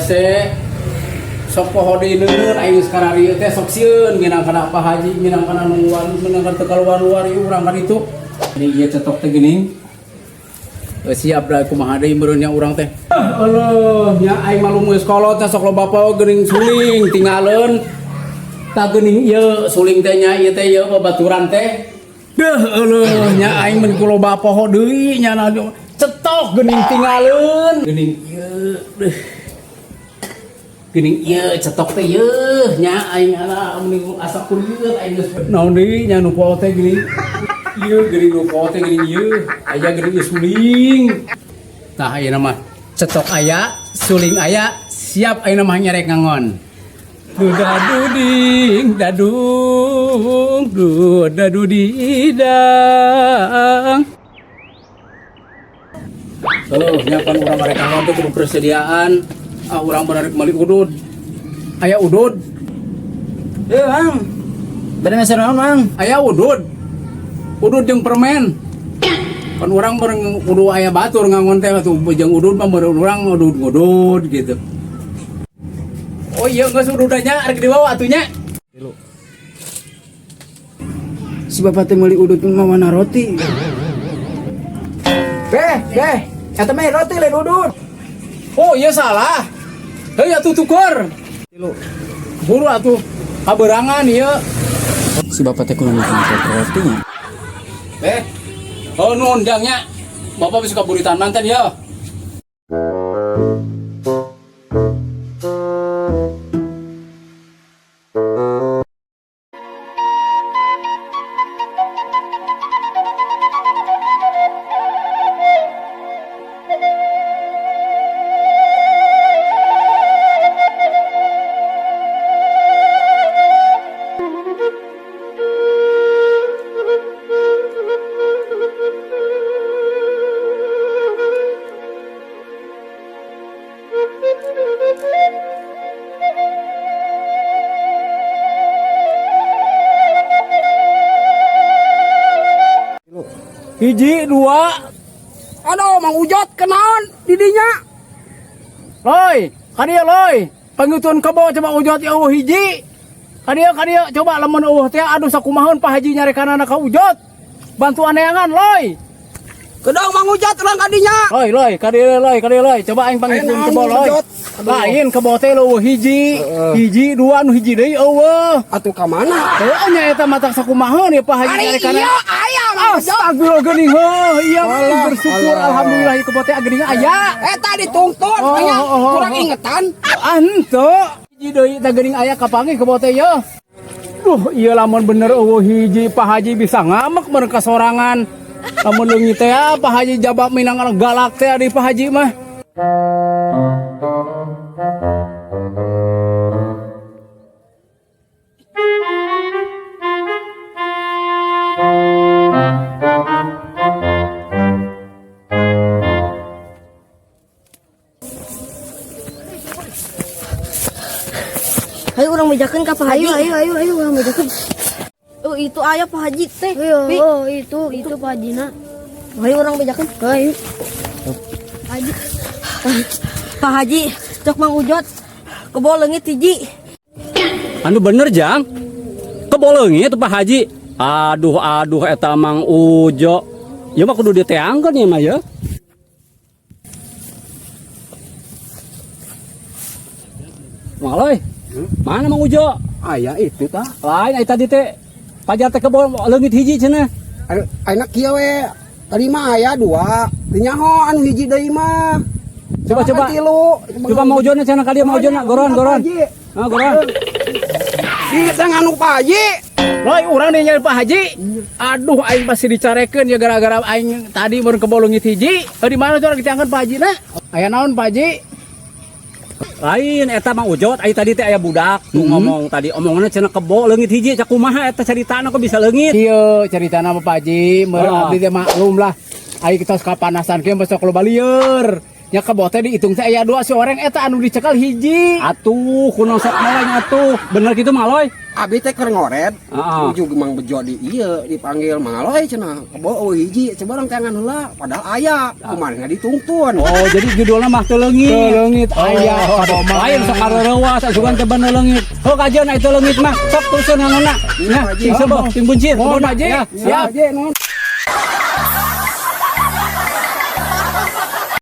hese sok poho deui neuneun aing sekarang ieu teh sok sieun minang kana Pak Haji minang kana luar minang kana luar ieu urang kan itu ini ieu cetok teh geuning siap da kumaha deui meureun nya urang teh Allah nya aing malu geus kolot teh sok loba poho geuning suling tinggalin tak geuning ieu suling teh nya ieu teh ieu babaturan teh deuh Allah nya aing mun loba poho deui nya cetok geuning tinggalin geuning ieu deuh geuning ieu cetok teh yeuh nya aing mending asa kulieur aing geus naon deui nya nu poho teh geuning ieu geuning nu poho teh geuning ieu aya geuning suling tah ayeuna mah cetok aya suling aya siap ayeuna mah nyarek ngangon dudaduding dadung dudadudidang nyapan urang mereka ngangon teh kudu persediaan urang bener mali udud aya udud Bang bener nasi naon Mang aya udud jeung permen kan urang bareng kudu aya batur ngangon teh atuh jeung udud mah bareng urang udud gitu oh iya geus ududanya arek dibawa atunya si bapak teh meuli udud mah warna roti eta mah roti lain udud oh iya salah hei atuh tuker buru atuh kaberangan ieu si bapak teh kudu makan roti oh nuhun jangnya bapak bisa kaburitan manten ya hiji dua aduh Mang Ujot kenaon didinya loy kadieu loy pangeuteun kebo coba Ujot ya hiji kadieu coba lamun teh aduh sakumahaun Pak Haji nyarekanana ka Ujot bantuan neangan loy kedong Mang Ujot urang kadinya loy kadieu loy coba aing pangeuteun kebo loy lain kebo teh lo hiji dua anu hiji deui eueuh atuh ka mana heuh nya eta matak sakumahaun ya Pak Haji nyarekanana astagfirullah geuning iya bersyukur alhamdulillah ieu kebo teh geuning aya eta ditungtun aya kurang ingetan henteu hiji deui teh geuning aya kapanggih kebo teh yeuh ieu lamun bener eueuh hiji Pak Haji bisa ngamek bareng kasorangan lamun leungit teh Pak Haji jabab minang galak teh di Pak Haji mah ayo orang mejakeun ka Pak Haji ayo orang mejakeun oh itu aya Pak Haji teh oh itu Pak Hajina ayo orang mejakeun ayo Haji Pak Haji cok Mang Ujot kebo leungit hiji anu bener jang kebo leungit Pak Haji aduh eta Mang Ujo ya mah kudu diteangkeun ya mah ya Maloy mana Mang Ujo aya itu tah lain tadi teh pajar teh kebo leungit hiji cenah enak kieu we tadi mah aya dua teu nyaho anu hiji deui mah coba Mang Ujona cenah ka dieu Mang Ujona goron goron di tengah anu Pak Haji loy urang deui nyari Pak Haji aduh aing pasti dicarekeun ya gara-gara aing tadi meureun kebo leungit hiji di mana coba ditiangkeun Pak Haji na aya naon Pak Haji lain eta Mang Ujot aya tadi teh aya budak ngomong tadi omonganna cenah kebo leungit hiji cak kumaha eta caritana kok bisa leungit ieu caritana mah Pak Haji meureun abdi teh maklum lah ai kita kapanasan kieu besok loba lieur nya kebo teh dihitung teh aya dua si orang eta anu dicekal hiji atuh kunaon sok maleng atuh bener kitu mah loy abi teh keur ngoret. Heeh. Ujug mang bejo di ieu dipanggil mangaloy cenah. Kebo eueuh hiji coba urang tangan heula padahal aya kumaha ditungtun. Oh, jadi judulnya mah Teleungit. Teleungit aya Lain sakareurewas asugan teh ban leungit. Heuh kajeun aya Teleungit mah. Sok terusan ngana. Nah, sing sebab tim buncit. Mohon Haji. Ya, Siap. Haji nuhun.